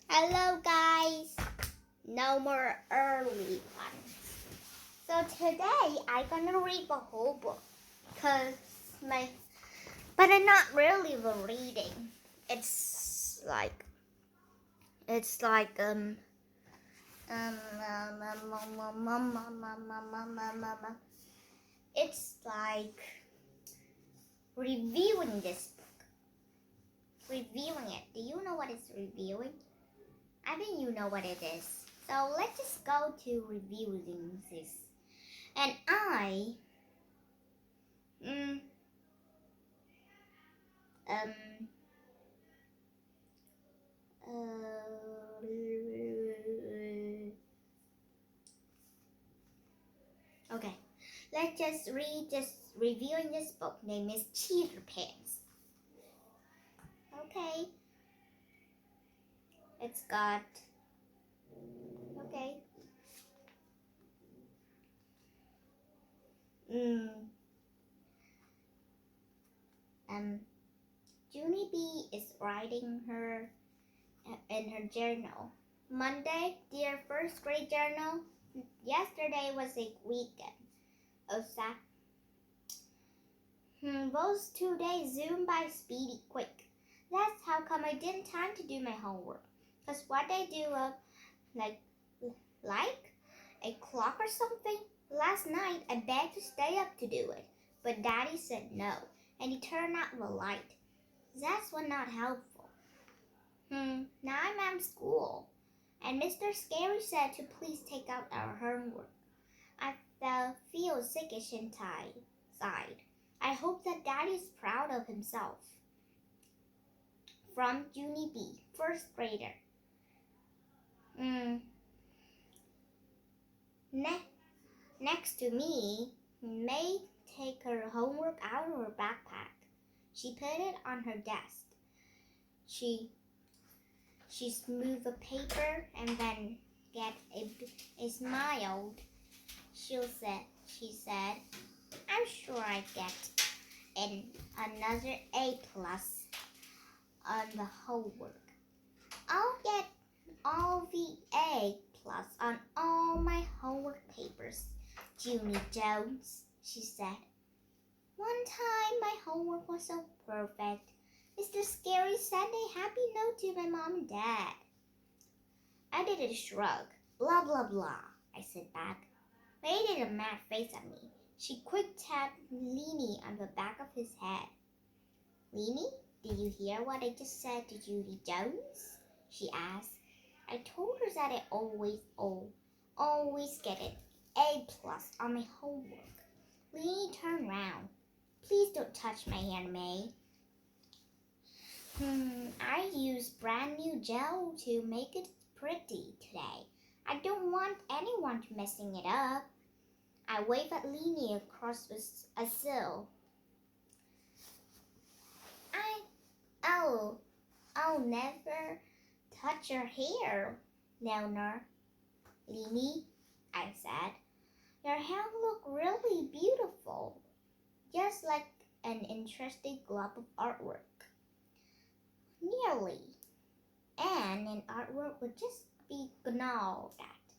Hello guys, no more early ones. So today I'm gonna read the whole book, but I'm not really reading. It's like it's like it's like reviewing this book. Reviewing it. Do you know what it's reviewing? I think you know what it is. So let's just go to reviewing this. And okay. Let's just read this reviewing this book named is Cheater Pants. Okay. It's got okay. Junie B is writing her in her journal. Monday, dear first grade journal. Yesterday was a weekend. Those 2 days zoomed by speedy quick. That's how come I didn't time to do my homework. Cause what I do like a clock or something. Last night I begged to stay up to do it, but Daddy said no, and he turned out the light. That's what not helpful. Now I'm at school, and Mr. Scary said to please take out our homework. I feel sickish inside. I hope that Daddy's proud of himself. From Junie B, first grader. Next to me, May take her homework out of her backpack. She put it on her desk. She smoothed the paper and then get a smile. She said, I'm sure I get another A plus on the homework. I'll get all the A plus on all my homework papers, Junie Jones, she said. One time my homework was so perfect. Mr. Scary sent a happy note to my mom and dad. I did a shrug. Blah, blah, blah, I said back. May did a mad face at me. She quick tapped Leanie on the back of his head. Leanie, did you hear what I just said to Junie Jones? She asked. I told her that I always get an A plus on my homework. Leanie turned round. Please don't touch my hand, May. I used brand new gel to make it pretty today. I don't want anyone messing it up. I waved at Leanie across a sill. I'll never touch your hair, Leonor. Leanie, I said, your hair look really beautiful, just like an interesting glob of artwork. Nearly. And an artwork would just be gnawed at.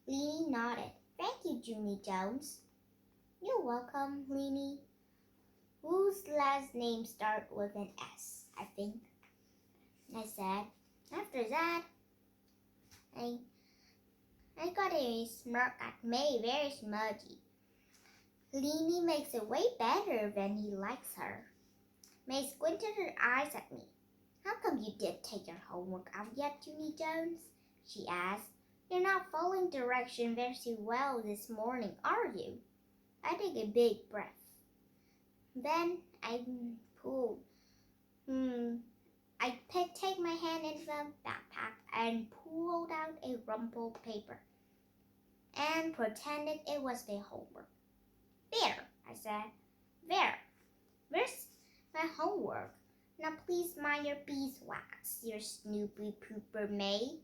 Leanie nodded. Thank you, Junie Jones. You're welcome, Leanie. Whose last name starts with an S, I think, I said. After that, I got a smirk at May, very smudgy. Leanie makes it way better when he likes her. May squinted her eyes at me. How come you did take your homework out yet, Junie Jones? She asked. You're not following direction very well this morning, are you? I took a big breath. Then I pulled. I take my hand into the backpack and pulled out a rumpled paper and pretended it was the homework. There, I said. There. Where's my homework? Now please mind your beeswax, you snoopy pooper May.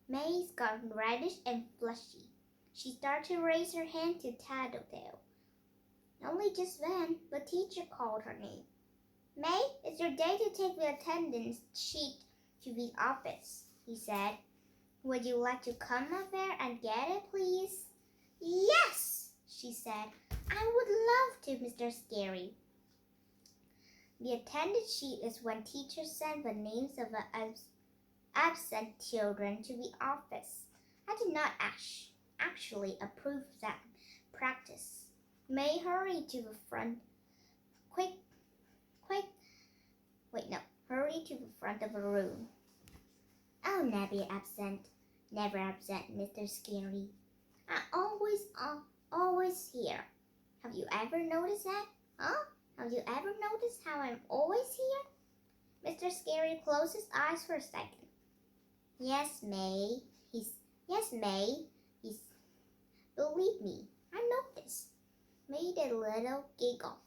May's got reddish and fleshy. She started to raise her hand to tattletale. Only just then, the teacher called her name. May, it's your day to take the attendance sheet to the office. he said. Would you like to come up there and get it, please? Yes, she said. I would love to, Mr. Scary. The attendance sheet is when teachers send the names of the absent children to the office. I did not actually approve that practice. May hurry to the front. Quick. Hurry to the front of the room. I'll never be absent. Never absent, Mr. Scary. I'm always here. Have you ever noticed that? Huh? Have you ever noticed how I'm always here? Mr. Scary closed his eyes for a second. Yes, May. Believe me, I noticed. May did a little giggle.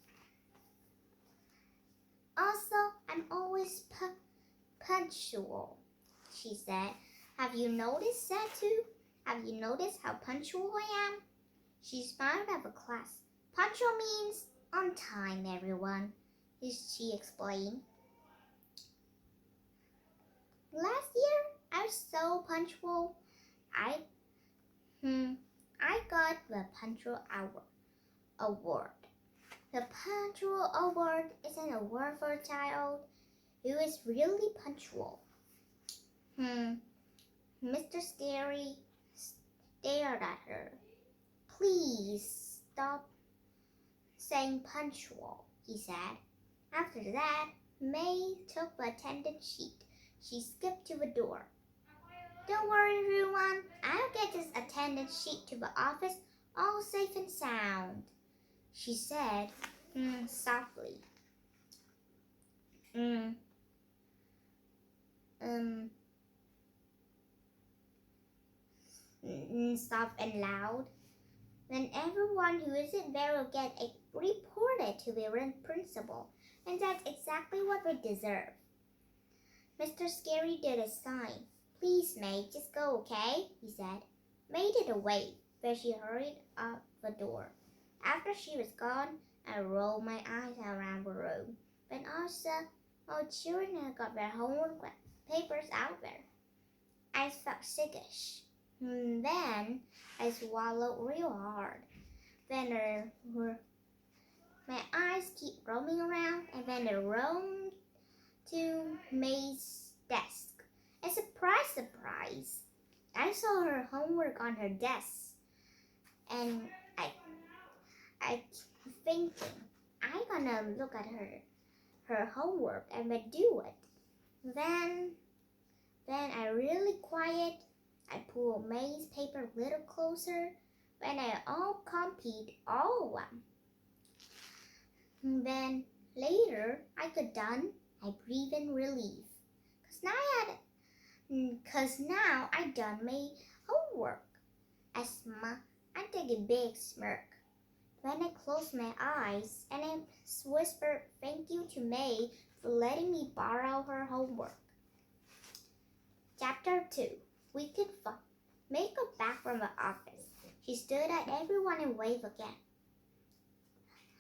Also, I'm always punctual, she said. Have you noticed that too? Have you noticed how punctual I am? She smiled at the class. Punctual means on time, everyone, she explained. Last year, I was so punctual. I got the Punctual Hour Award. The Punctual Award is an award for a child who is really punctual. Mr. Scary stared at her. Please stop saying punctual, he said. After that, May took the attendance sheet. She skipped to the door. Don't worry, everyone. I'll get this attendance sheet to the office all safe and sound, she said softly. Soft and loud. Then everyone who isn't there will get reported to the principal, and that's exactly what they deserve. Mr. Scary did a sign. Please, May, just go, okay? He said. May did a wave, but she hurried out the door. After she was gone, I rolled my eyes around the room. But also, all children had got their homework papers out there. I felt sickish. Then I swallowed real hard. Then my eyes keep roaming around, and then they roamed to May's desk. And surprise, I saw her homework on her desk. And I thinking, I'm gonna look at her homework and then do it. Then I really quiet. I pulled May's paper a little closer. Then I all copied all of them. Then later I got done. I breathed in relief. Cause now I done my homework. I take a big smirk. Then I closed my eyes and I whispered thank you to May for letting me borrow her homework. Chapter 2. Wicked Fun. May got back from the office. She stood at everyone and waved again.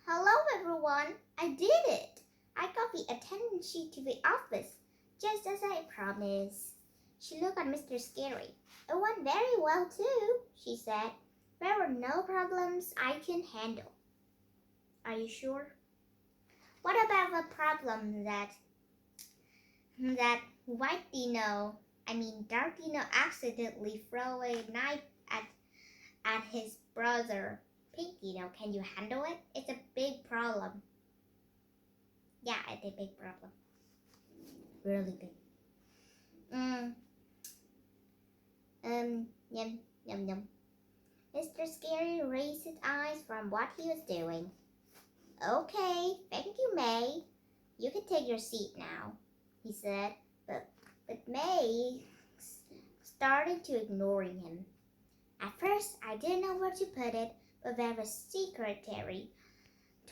Hello, everyone. I did it. I got the attendance sheet to the office, just as I promised. She looked at Mr. Scary. It went very well, too, she said. There were no problems I can handle. Are you sure? What about the problem that Dark Dino accidentally threw a knife at his brother, Pink Dino? Can you handle it? It's a big problem. Yeah, it's a big problem. Really big. Yum. Mr. Scary raised his eyes from what he was doing. Okay, thank you, May. You can take your seat now, he said, but May started to ignoring him. At first, I didn't know where to put it, but then the secretary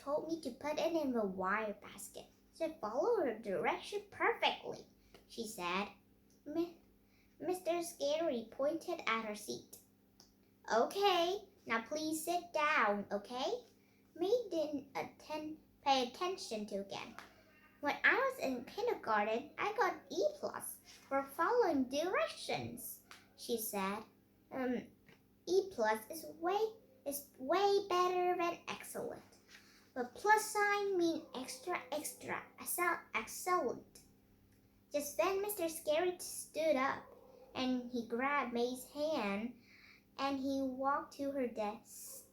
told me to put it in the wire basket. So follow her direction perfectly, she said. Mr. Scary pointed at her seat. Okay, now please sit down, okay? May didn't pay attention to again. When I was in kindergarten, I got E+. for following directions, she said. E plus is way better than excellent. But plus sign mean extra, excellent. Just then Mr. Scary stood up and he grabbed May's hand and he walked to her desk.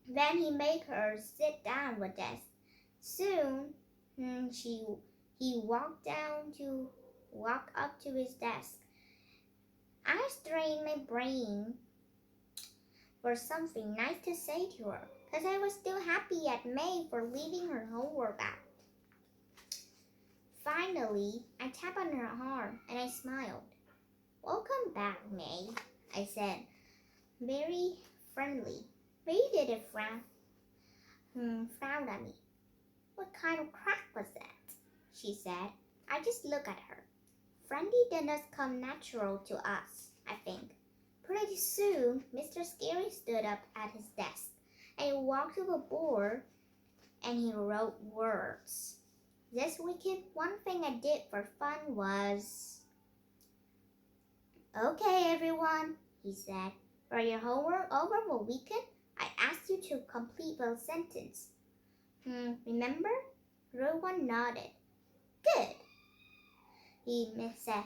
Then he made her sit down with desk. Soon he walked up to his desk. I strained my brain for something nice to say to her, because I was still happy at May for leaving her homework out. Finally, I tapped on her arm and I smiled. Welcome back, May, I said, very friendly. May didn't frowned at me. What kind of crack was that? She said. I just looked at her. Friendly did not come natural to us, I think. Pretty soon, Mr. Scary stood up at his desk and he walked to the board and he wrote words. This weekend, one thing I did for fun was... Okay, everyone, he said. For your homework over the weekend, I asked you to complete the sentence. Remember? Everyone nodded. Good, he said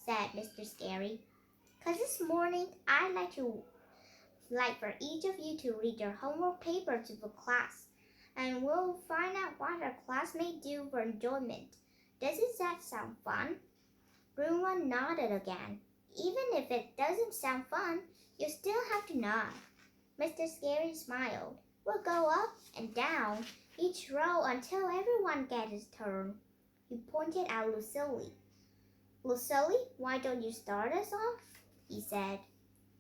Mr. Scary. Because this morning, I'd like for each of you to read your homework paper to the class, and we'll find out what our class may do for enjoyment. Doesn't that sound fun? Everyone nodded again. Even if it doesn't sound fun, you still have to nod. Mr. Scary smiled. We'll go up and down each row until everyone gets his turn. He pointed at Lucille. Lucille, why don't you start us off? He said.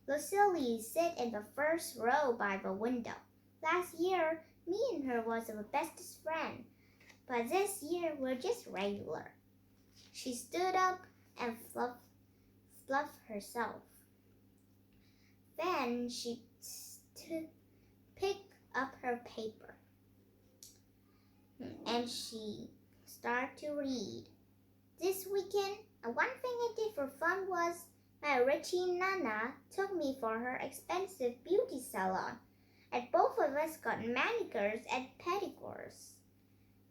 Lucille sit in the first row by the window. Last year, me and her was the bestest friend, but this year we're just regular. She stood up and fluffed herself. Then she picked up her paper and she started to read. This weekend, one thing I did for fun was my Richie Nana took me for her expensive beauty salon, and both of us got manicures and pedicures.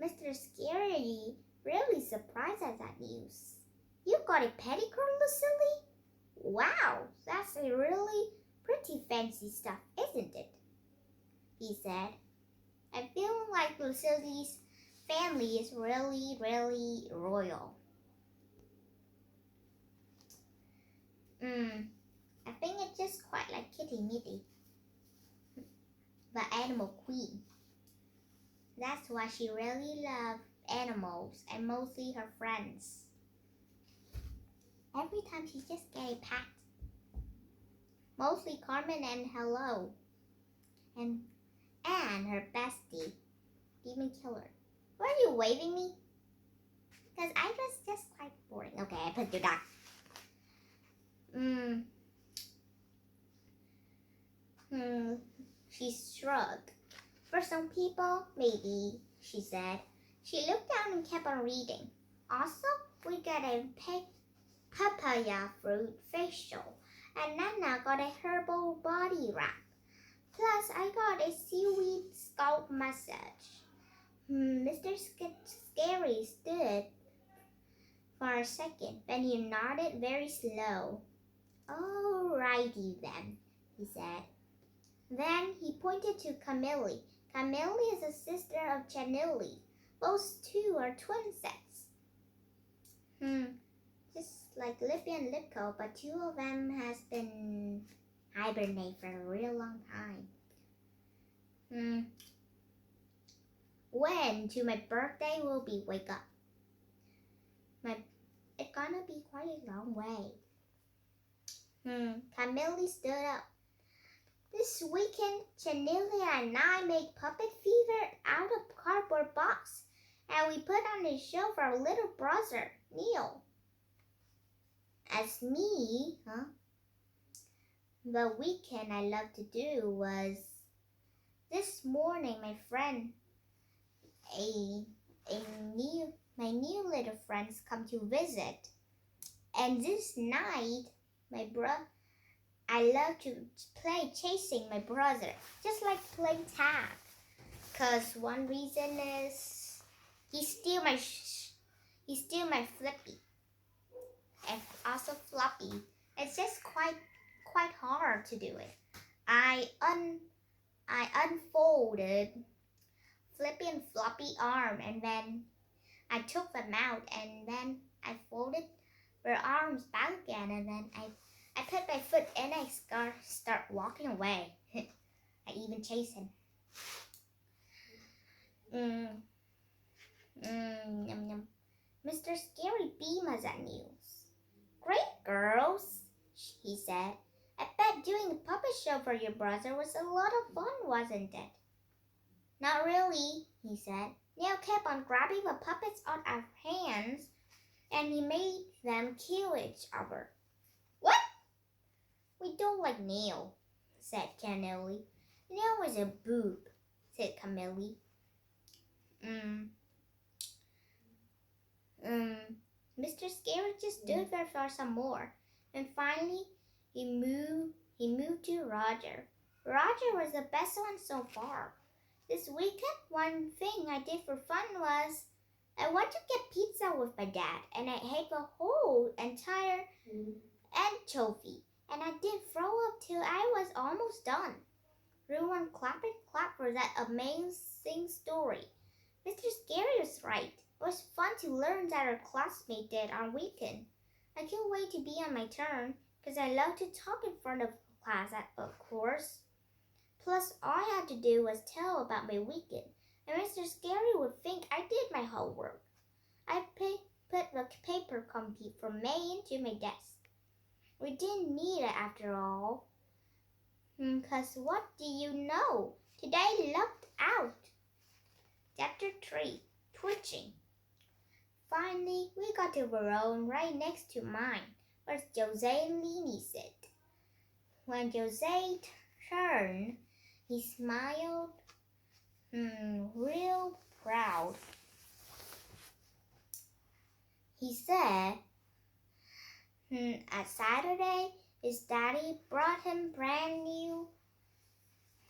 Mr. Scary really surprised at that news. You got a pedicure, Lucille? Wow, that's a really pretty fancy stuff, isn't it? He said. I feel like Lucille's family is really, really royal. I think it's just quite like Kitty Mitty, the animal queen. That's why she really loves animals and mostly her friends. Every time she just gets a pat. Mostly Carmen and Hello. And her bestie, Demon Killer. Why are you waving me? Because I was just quite boring. Okay, I put you down. She shrugged. For some people, maybe, she said. She looked down and kept on reading. Also, we got a papaya fruit facial, and Nana got a herbal body wrap. Plus, I got a seaweed scalp massage. Mr. Scary stood for a second, then he nodded very slow. Alrighty then, he said. Then he pointed to Camille. Camille is a sister of Chanili. Those two are twin sets. Just like Lippy and Lipko, but two of them has been hibernate for a real long time. When to my birthday will be wake up. It's gonna be quite a long way. Camille stood up. This weekend, Chanili and I made Puppet Fever out of cardboard box, and we put on a show for our little brother, Neil. As me, The weekend I love to do was this morning. My friend, a my new little friends come to visit. And this night, I love to play chasing my brother, just like playing tag. Cause one reason is he steal my flippy, and also floppy. It's just quite hard to do it. I unfolded flippy and floppy arm, and then I took them out, and then I folded their arms back again, and then I put my foot in and I start walking away. I even chase him. Yum, yum. Mr. Scary beamed us at news. Great girls, he said. I bet doing a puppet show for your brother was a lot of fun, wasn't it? Not really, he said. Neil kept on grabbing the puppets out of our hands, and he made them kill each other. What? We don't like Neil, said Camille. Neil was a boob, said Camille. Mr. Scary just stood there for some more, and finally he moved to Roger. Roger was the best one so far. This weekend, one thing I did for fun was I went to get pizza with my dad, and I ate the whole entire anchovy, and I didn't throw up till I was almost done. Everyone clap for that amazing story. Mr. Scary was right. It was fun to learn that our classmate did on weekend. I can't wait to be on my turn, because I love to talk in front of class, of course. Plus, all I had to do was tell about my weekend, and Mr. Scary would think I did my homework. I put the paper copy from May into my desk. We didn't need it after all. Because what do you know? Today looked out. Chapter 3, Twitching. Finally, we got to the room right next to mine, where Jose and Leanie sit. When Jose turned, he smiled, real proud. He said, at Saturday, his daddy brought him brand new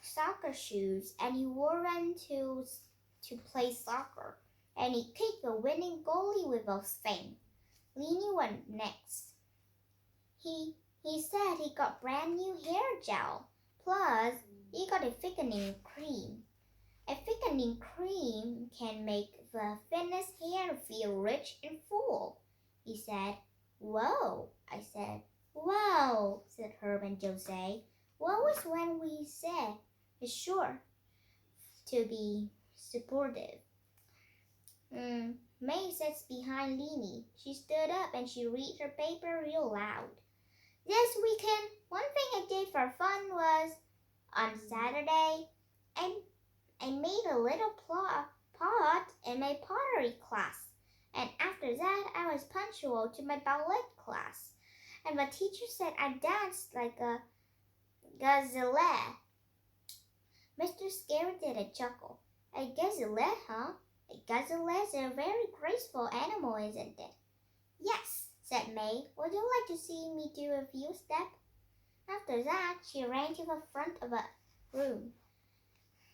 soccer shoes, and he wore them to play soccer. And he kicked the winning goalie with a thing. Leanie went next. He said he got brand new hair gel. Plus, he got a thickening cream. A thickening cream can make the thinnest hair feel rich and full. He said, whoa. I said, whoa, said Herb and Jose. What was when we said it's sure to be supportive? May sits behind Leanie. She stood up and she read her paper real loud. This weekend, one thing I did for fun was, on Saturday, I made a little pot in my pottery class. And after that, I was punctual to my ballet class. And the teacher said I danced like a gazelle. Mr. Scary did a chuckle. A gazelle, huh? A gazelle is a very graceful animal, isn't it? Yes, said May. Would you like to see me do a few steps? After that, she ran to the front of the room.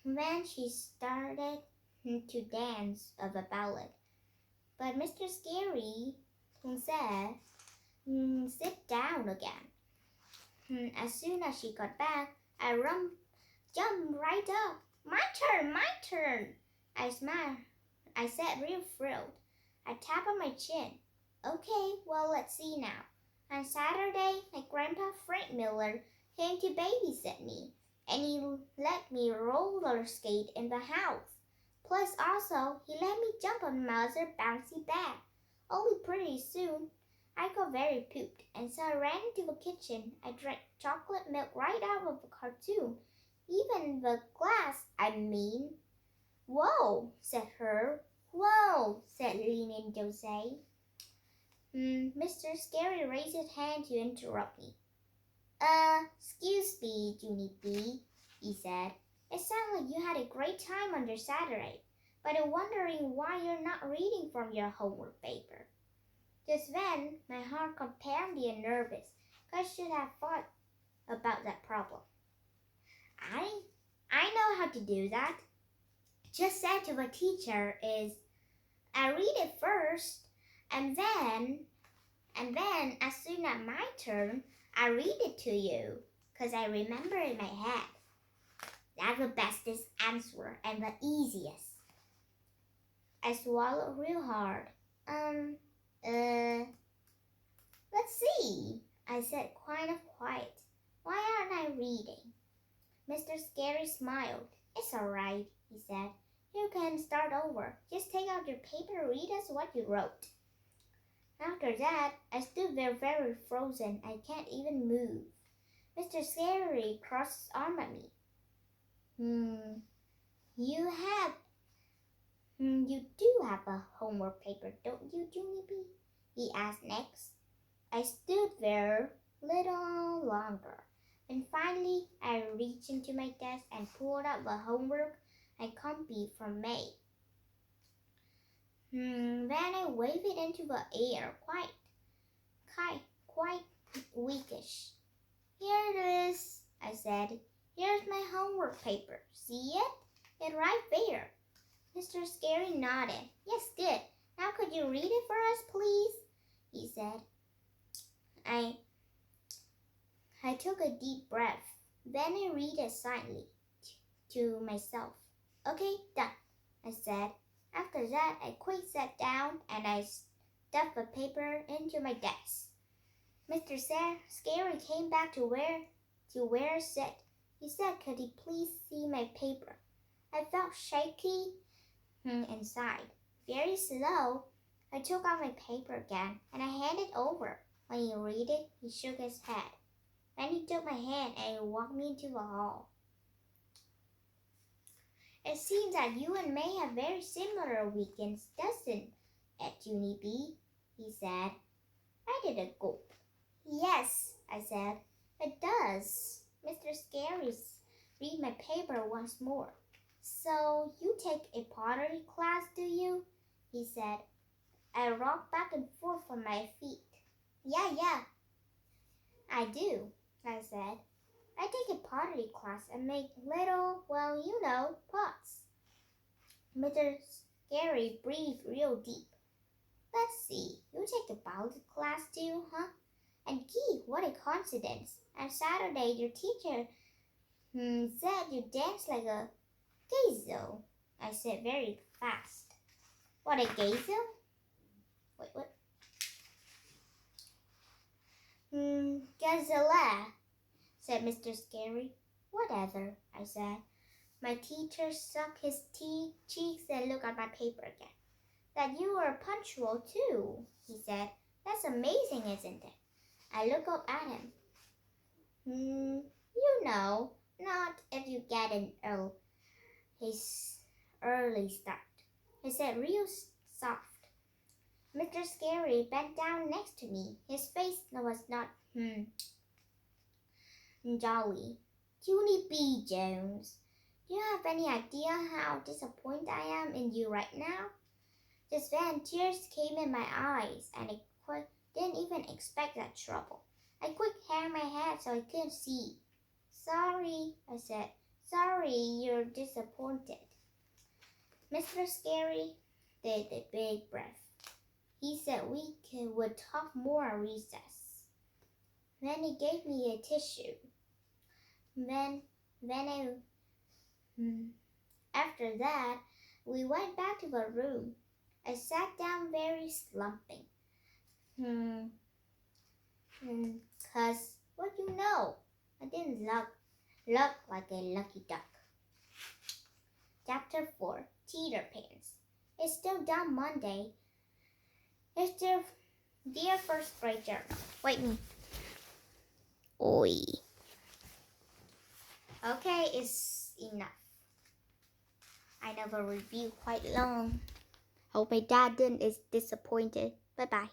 Then she started to dance of a ballad. But Mr. Scary said, sit down again. As soon as she got back, I jumped right up. My turn. I smiled. I said real thrilled. I tapped on my chin. Okay, well, let's see now. On Saturday, my grandpa Frank Miller came to babysit me, and he let me roller skate in the house. Plus, also, he let me jump on my other bouncy bag. Only pretty soon, I got very pooped, and so I ran into the kitchen. I drank chocolate milk right out of the cartoon. Even the glass, I mean. Whoa, said Herb. Whoa, said Leanie and Jose. Mr. Scary raised his hand to interrupt me. Excuse me, Junie B, he said. It sounded like you had a great time on your Saturday. but I'm wondering why you're not reading from your homework paper. Just then, my heart got pounding and nervous, 'cause I should have thought about that problem. I know how to do that. Just said to the teacher is, I read it first, and then as soon as my turn, I read it to you, 'cause I remember in my head. That's the bestest answer and the easiest. I swallowed real hard. Let's see, I said kind of quiet. Why aren't I reading? Mr. Scary smiled. It's all right, he said. You can start over. Just take out your paper and read us what you wrote. After that, I stood there very frozen. I can't even move. Mr. Scary crossed his arm at me. You do have a homework paper, don't you, Junie B? He asked next. I stood there a little longer, and finally I reached into my desk and pulled out the homework I copied from May. Then I waved it into the air, quite weakish. Here it is, I said. Here's my homework paper. See it? It's right there. Mr. Scary nodded. Yes, good. Now could you read it for us, please? He said. I took a deep breath. Then I read it silently to myself. Okay, done, I said. After that, I quick sat down and I stuffed the paper into my desk. Mr. Scary came back to where I sat. He said, could he please see my paper? I felt shaky inside. Very slow, I took out my paper again and I handed it over. When he read it, he shook his head. Then he took my hand and he walked me into the hall. It seems that you and May have very similar weekends, doesn't it, Junie B? He said. I did a gulp. Yes, I said, it does. Mr. Scary's read my paper once more. So you take a pottery class, do you? He said. I rocked back and forth on my feet. Yeah, I do, I said. I take a pottery class and make little, pots. Mr. Scary breathed real deep. Let's see, you take a ballet class too, huh? And gee, what a coincidence. On Saturday, your teacher said you danced like a gazelle. I said very fast. What, a gazelle? Wait, what? Gazelle, said Mr. Scary. Whatever, I said. My teacher sucked his cheeks and looked at my paper again. That you were punctual too, he said. That's amazing, isn't it? I looked up at him. Not if you get his early start. He said real soft. Mr. Scary bent down next to me. His face was not jolly. Junie B. Jones, do you have any idea how disappointed I am in you right now? Just then, tears came in my eyes, and I didn't even expect that trouble. I quick held my head so I couldn't see. Sorry, I said. Sorry you're disappointed. Mr. Scary did a big breath. He said we would talk more at recess. Then he gave me a tissue. After that, we went back to the room. I sat down very slumping. 'Cause, I didn't look like a lucky duck. Chapter 4, Teeter Pants. It's still down Monday. It's dear first grade journal. Wait me. Oi. Okay, it's enough. I know the review quite long. Hope my dad is disappointed. Bye-bye.